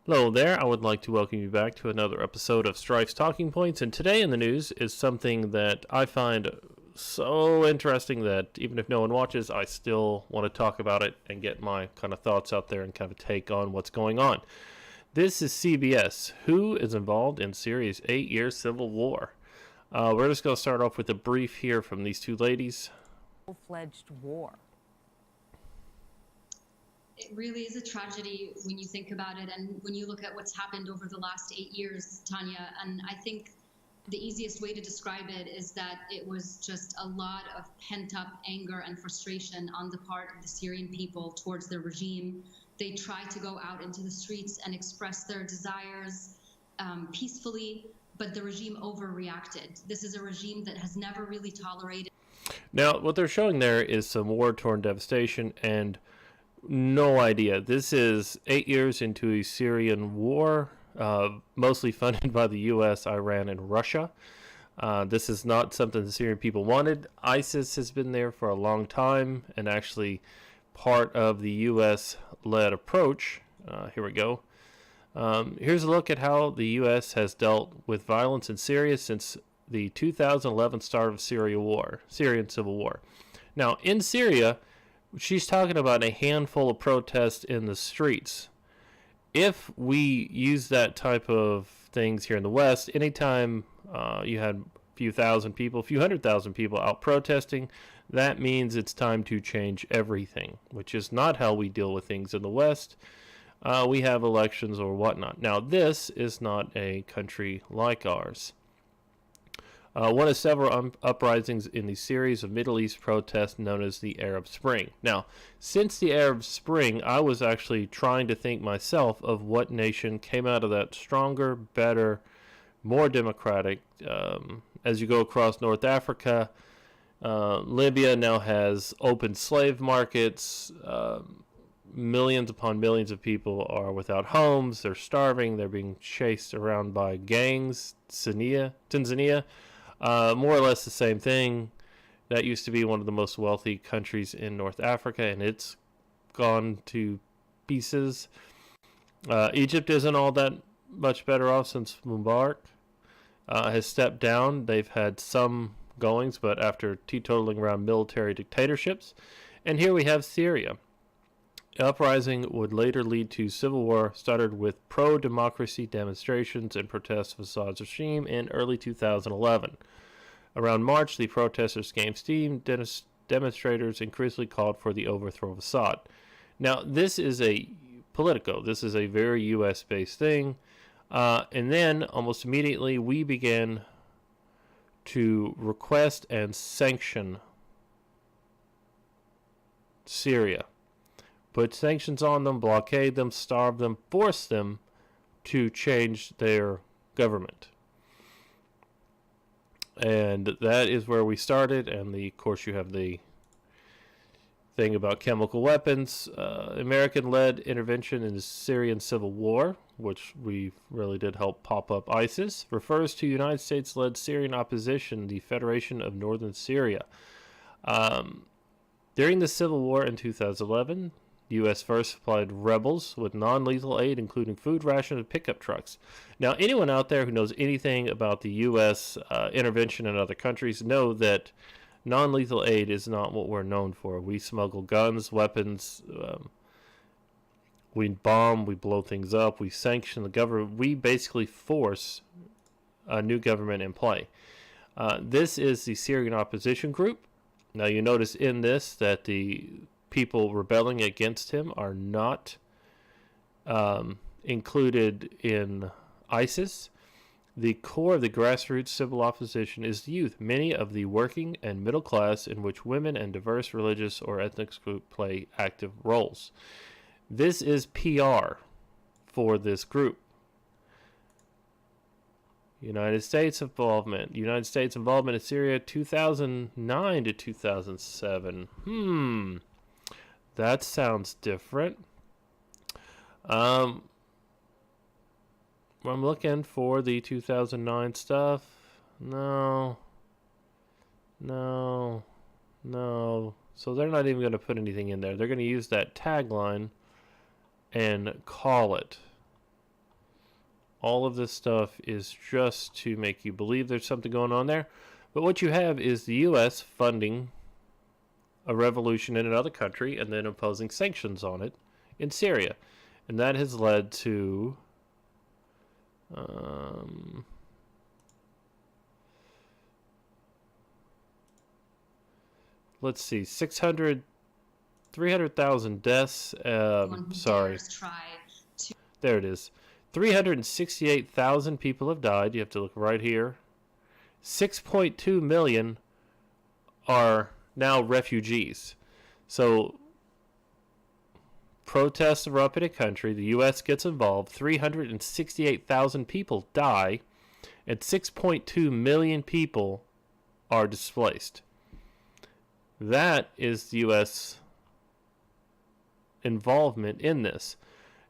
Hello there, I would like to welcome you back to another episode of Strife's Talking Points, and today in the news is something that I find so interesting that even if no one watches, I still want to talk about it and get my kind of thoughts out there and kind of take on what's going on. This is CBS. Who is involved in Syria's 8-year civil war? We're just going to start off with a brief here from these two ladies. Full-fledged war. It really is a tragedy when you think about it and when you look at what's happened over the last 8 years, Tanya. And I think the easiest way to describe it is that it was just a lot of pent-up anger and frustration on the part of the Syrian people towards the regime. They tried to go out into the streets and express their desires peacefully, but the regime overreacted. This is a regime that has never really tolerated. Now, what they're showing there is some war-torn devastation and no idea. This is 8 years into a Syrian war, mostly funded by the U.S., Iran, and Russia. This is not something the Syrian people wanted. ISIS has been there for a long time and actually part of the U.S.-led approach. Here we go. Here's a look at how the U.S. has dealt with violence in Syria since the 2011 start of Syrian Civil War. Now, in Syria, she's talking about a handful of protests in the streets. If we use that type of things here in the West, anytime you had a few thousand people, a few 100,000 people out protesting, that means it's time to change everything, which is not how we deal with things in the West. We have elections or whatnot. Now, this is not a country like ours. One of several uprisings in the series of Middle East protests known as the Arab Spring. Now, since the Arab Spring, I was actually trying to think myself of what nation came out of that stronger, better, more democratic. As you go across North Africa, Libya now has open slave markets. Millions upon millions of people are without homes. They're starving. They're being chased around by gangs. Tanzania. More or less the same thing. That used to be one of the most wealthy countries in North Africa, and it's gone to pieces. Egypt isn't all that much better off since Mubarak has stepped down. They've had some goings, but after teetotaling around military dictatorships. And here we have Syria. Uprising would later lead to civil war, started with pro-democracy demonstrations and protests of Assad's regime in early 2011. Around March, the protesters gained steam. Demonstrators increasingly called for the overthrow of Assad. Now, this is a Politico. This is a very U.S.-based thing. And then, almost immediately, we began to request and sanction Syria. Put sanctions on them, blockade them, starve them, force them to change their government. And that is where we started. And of course, you have the thing about chemical weapons. American-led intervention in the Syrian Civil War, which we really did help pop up ISIS, refers to United States-led Syrian opposition, the Federation of Northern Syria. During the Civil War in 2011, the U.S. first supplied rebels with non-lethal aid, including food rations and pickup trucks. Now, anyone out there who knows anything about the U.S. Intervention in other countries know that non-lethal aid is not what we're known for. We smuggle guns, weapons, we bomb, we blow things up, we sanction the government. We basically force a new government in play. This is the Syrian opposition group. Now, you notice in this that the people rebelling against him are not included in ISIS. The core of the grassroots civil opposition is the youth, many of the working and middle class, in which women and diverse religious or ethnic groups play active roles. This is PR for this group. United States involvement in Syria 2009 to 2007. That sounds different. I'm looking for the 2009 stuff. No. So they're not even going to put anything in there. They're going to use that tagline and call it. All of this stuff is just to make you believe there's something going on there. But what you have is the U.S. funding a revolution in another country and then imposing sanctions on it in Syria. And that has led to let's see, 300,000 deaths. Sorry. There it is. 368,000 people have died. You have to look right here. 6.2 million are now refugees. So protests erupt in a country. The U.S. gets involved. 368,000 people die, and 6.2 million people are displaced. That is the U.S. involvement in this.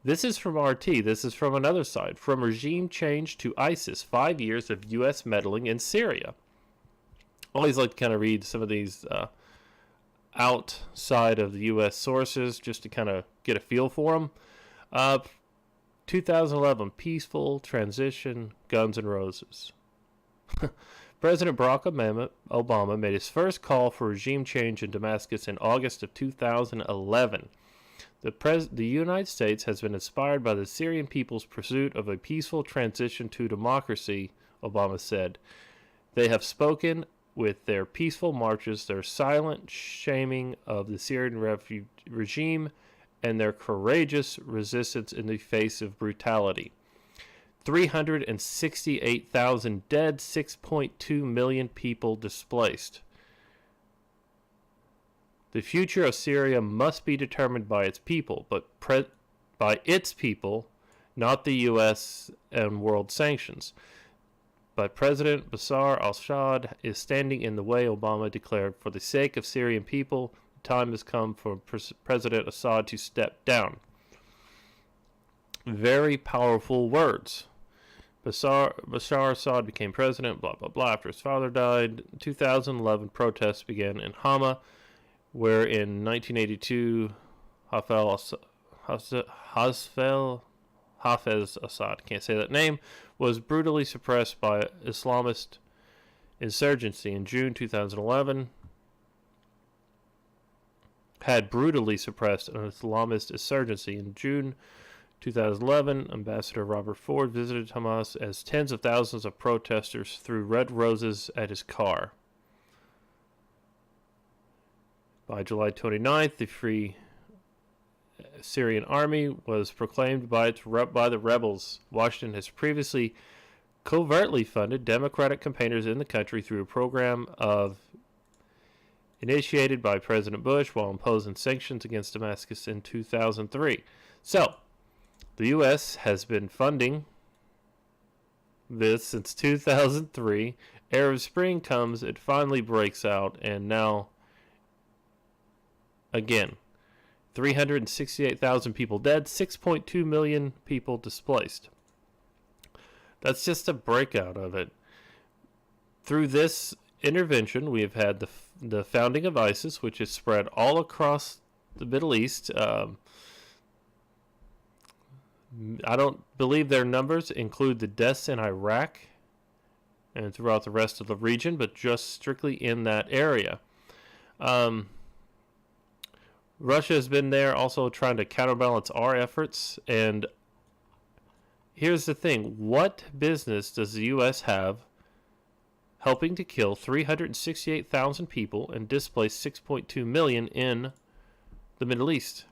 This is from RT. This is from another side. From regime change to ISIS, 5 years of U.S. meddling in Syria. I always like to kind of read some of these outside of the U.S. sources just to kind of get a feel for them. 2011, peaceful transition, Guns N' Roses. President Barack Obama made his first call for regime change in Damascus in August of 2011. The United States has been inspired by the Syrian people's pursuit of a peaceful transition to democracy, Obama said. They have spoken with their peaceful marches, their silent shaming of the Syrian regime, and their courageous resistance in the face of brutality. 368,000 dead, 6.2 million people displaced. The future of Syria must be determined by its people, but by its people, not the U.S. and world sanctions. But President Bashar al-Assad is standing in the way, Obama declared. For the sake of Syrian people, the time has come for President Assad to step down. Very powerful words. Bashar Assad became president, blah, blah, blah, after his father died. 2011, protests began in Hama, where in 1982, Hafez Assad, can't say that name, was brutally suppressed by Islamist insurgency. In June 2011, had brutally suppressed an Islamist insurgency. In June 2011, Ambassador Robert Ford visited Hamas as tens of thousands of protesters threw red roses at his car. By July 29th, the Free Syrian Army was proclaimed by the rebels. Washington has previously covertly funded Democratic campaigners in the country through a program initiated by President Bush while imposing sanctions against Damascus in 2003. So, the U.S. has been funding this since 2003. Arab Spring comes, it finally breaks out, and now, again, 368,000 people dead, 6.2 million people displaced. That's just a breakout of it. Through this intervention, we have had the founding of ISIS, which is spread all across the Middle East. I don't believe their numbers include the deaths in Iraq and throughout the rest of the region, but just strictly in that area. Russia has been there also trying to counterbalance our efforts. And here's the thing. What business does the U.S. have helping to kill 368,000 people and displace 6.2 million in the Middle East?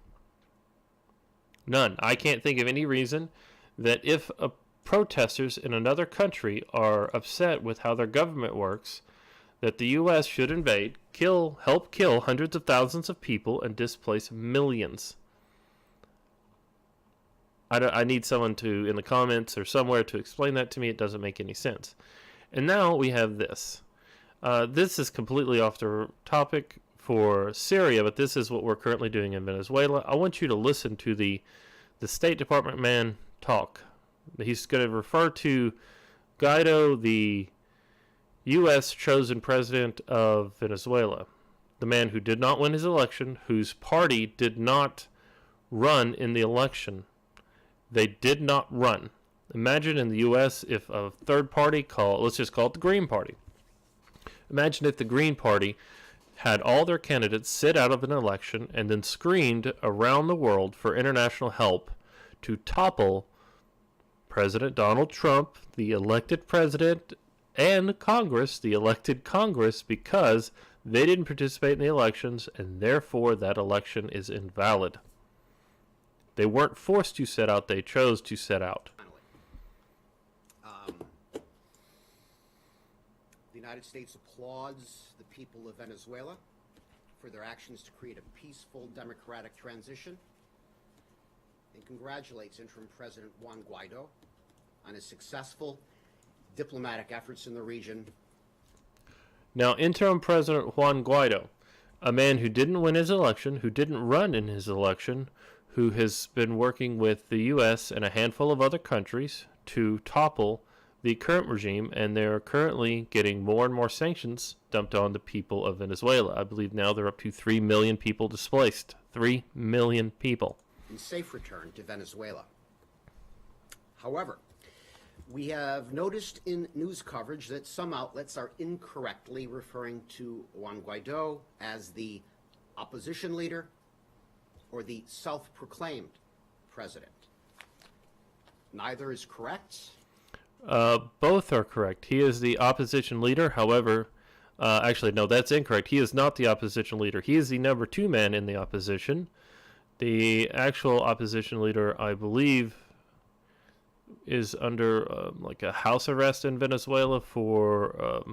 None. I can't think of any reason that if protesters in another country are upset with how their government works, that the U.S. should invade, help kill hundreds of thousands of people, and displace millions. I need someone to, in the comments or somewhere, to explain that to me. It doesn't make any sense. And now we have this. This is completely off the topic for Syria, but this is what we're currently doing in Venezuela. I want you to listen to the State Department man talk. He's going to refer to Guaido, the U.S. chosen president of Venezuela, the man who did not win his election, whose party did not run in the election. They did not run. Imagine in the U.S. if a third party let's just call it the Green Party. Imagine if the Green Party had all their candidates sit out of an election and then screamed around the world for international help to topple President Donald Trump, the elected president, and Congress, the elected Congress, because they didn't participate in the elections and therefore that election is invalid. They weren't forced to sit out, they chose to sit out. The United States applauds the people of Venezuela for their actions to create a peaceful democratic transition and congratulates interim President Juan Guaido on his successful diplomatic efforts in the region. Now, interim President Juan Guaido, a man who didn't win his election, who didn't run in his election, who has been working with the U.S. and a handful of other countries to topple the current regime, and they're currently getting more and more sanctions dumped on the people of Venezuela. I believe now they're up to 3 million people displaced. 3 million people. In safe return to Venezuela. However, we have noticed in news coverage that some outlets are incorrectly referring to Juan Guaido as the opposition leader or the self-proclaimed president. Neither is correct. Both are correct. He is the opposition leader. However, actually, no, that's incorrect. He is not the opposition leader. He is the number 2 man in the opposition. The actual opposition leader, I believe, is under like a house arrest in Venezuela for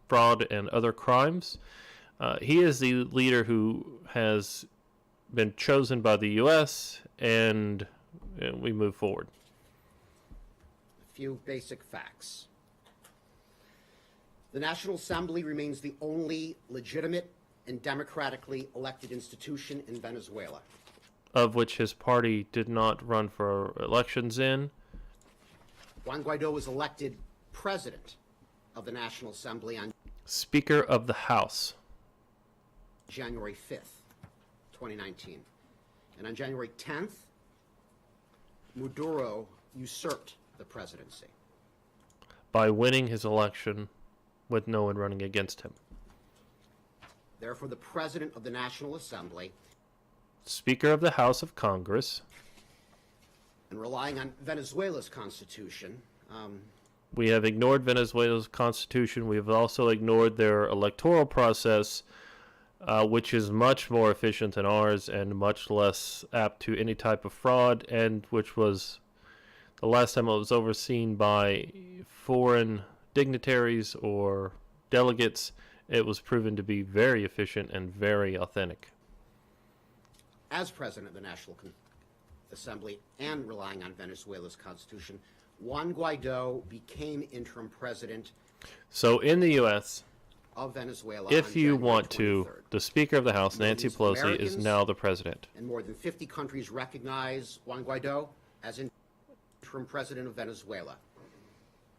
fraud and other crimes. He is the leader who has been chosen by the U.S. and we move forward. Few basic facts. The National Assembly remains the only legitimate and democratically elected institution in Venezuela, of which his party did not run for elections in. Juan Guaido was elected president of the National Assembly on Speaker of the House. January 5th, 2019. And on January 10th, Maduro usurped the presidency by winning his election with no one running against him. Therefore, the President of the National Assembly, Speaker of the House of Congress, and relying on Venezuela's constitution. We have ignored Venezuela's constitution. We have also ignored their electoral process, which is much more efficient than ours and much less apt to any type of fraud, and which was the last time it was overseen by foreign dignitaries or delegates. It was proven to be very efficient and very authentic. As President of the National Assembly and relying on Venezuela's constitution, Juan Guaido became interim president. So in the U.S., of Venezuela, if you January want 23rd. to, the Speaker of the House, Nancy Pelosi, is Americans now the president. And more than 50 countries recognize Juan Guaido as interim president of Venezuela.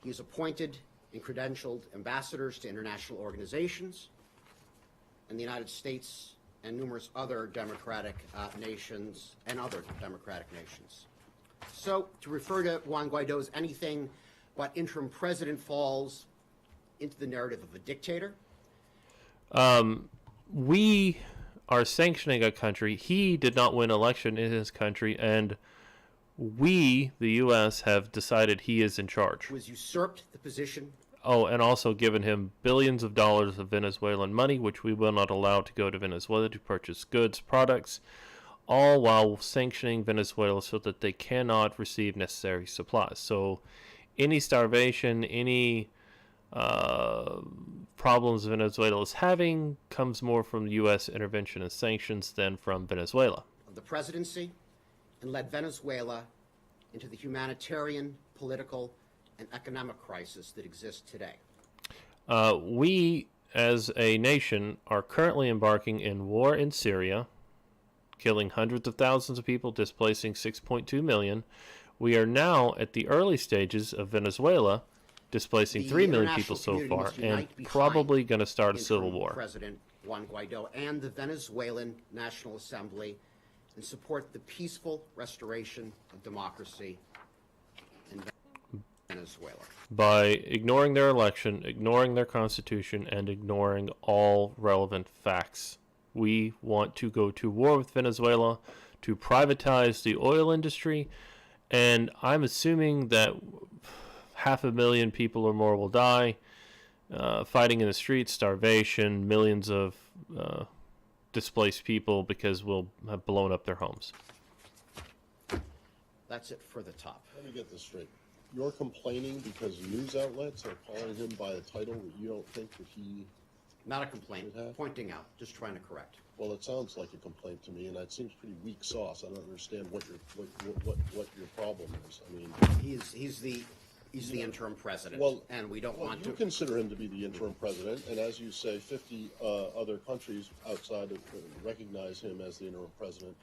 He is appointed and credentialed ambassadors to international organizations and the United States and numerous other democratic nations and other democratic nations. So to refer to Juan Guaido as anything but interim president falls into the narrative of a dictator. We are sanctioning a country. He did not win election in his country, and we, the U.S., have decided he is in charge. Who has usurped the position. Oh, and also given him billions of dollars of Venezuelan money, which we will not allow to go to Venezuela to purchase goods, products, all while sanctioning Venezuela so that they cannot receive necessary supplies. So any starvation, any problems Venezuela is having comes more from U.S. intervention and sanctions than from Venezuela. Of the presidency and led Venezuela into the humanitarian, political, and economic crisis that exists today. We, as a nation, are currently embarking in war in Syria, killing hundreds of thousands of people, displacing 6.2 million. We are now at the early stages of Venezuela, displacing 3 million people so far, and probably going to start a civil war. President Juan Guaido and the Venezuelan National Assembly and support the peaceful restoration of democracy. Venezuela. By ignoring their election, ignoring their constitution, and ignoring all relevant facts. We want to go to war with Venezuela to privatize the oil industry, and I'm assuming that 500,000 people or more will die fighting in the streets, starvation, millions of displaced people because we'll have blown up their homes. That's it for the top. Let me get this straight. You're complaining because news outlets are calling him by a title that you don't think that he... Not a complaint, pointing out, just trying to correct. Well, it sounds like a complaint to me, and that seems pretty weak sauce. I don't understand what your problem is. I mean, He's the interim president, Well, and we don't want you to. consider him to be the interim president, and as you say, 50 other countries outside of recognize him as the interim president.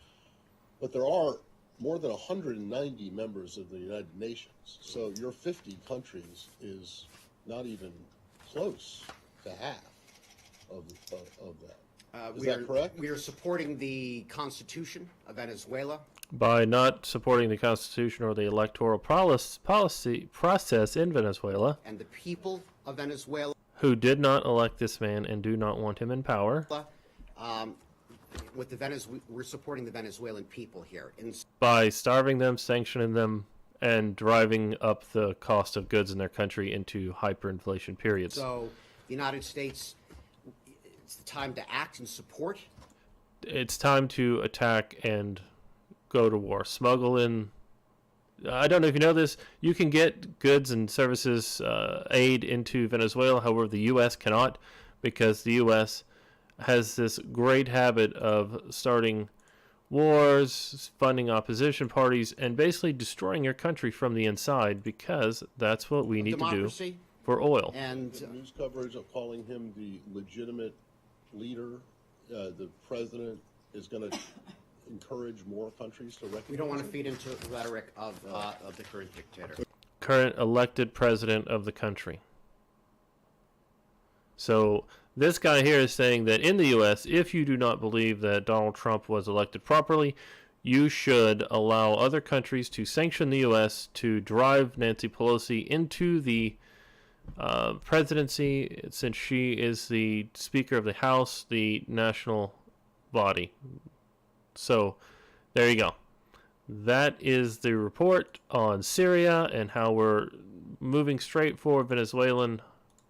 But there are more than 190 members of the United Nations, so your 50 countries is not even close to half of that. Is that correct? We are supporting the Constitution of Venezuela. By not supporting the Constitution or the electoral process in Venezuela, And the people of Venezuela, who did not elect this man and do not want him in power, we're supporting the Venezuelan people here. by starving them, sanctioning them, and driving up the cost of goods in their country into hyperinflation periods. So, the United States, it's the time to act and support. It's time to attack and go to war. Smuggle in. I don't know if you know this. You can get goods and services aid into Venezuela. However, the U.S. cannot, because the U.S. has this great habit of starting wars, funding opposition parties, and basically destroying your country from the inside, because that's what we need to do for oil. And The news coverage of calling him the legitimate leader, the president, is going to encourage more countries to recognize we don't want to him? feed into the rhetoric of the current dictator. Current elected president of the country. So this guy here is saying that in the U.S., if you do not believe that Donald Trump was elected properly, you should allow other countries to sanction the U.S. to drive Nancy Pelosi into the presidency, since she is the Speaker of the House, the national body. So there you go. That is the report on Syria and how we're moving straight for Venezuelan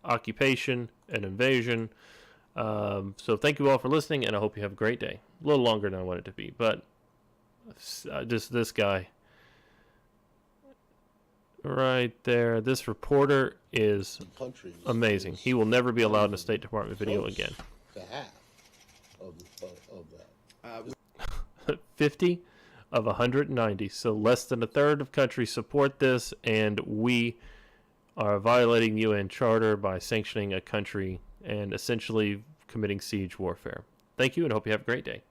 occupation and invasion. So thank you all for listening, and I hope you have a great day. A little longer than I wanted it to be, but just this guy right there, this reporter is Countries amazing. is He will never be allowed in a State Department video close again. to half of that. 50 of 190, so less than a third of countries support this, and we are violating UN Charter by sanctioning a country and essentially committing siege warfare. Thank you, and hope you have a great day.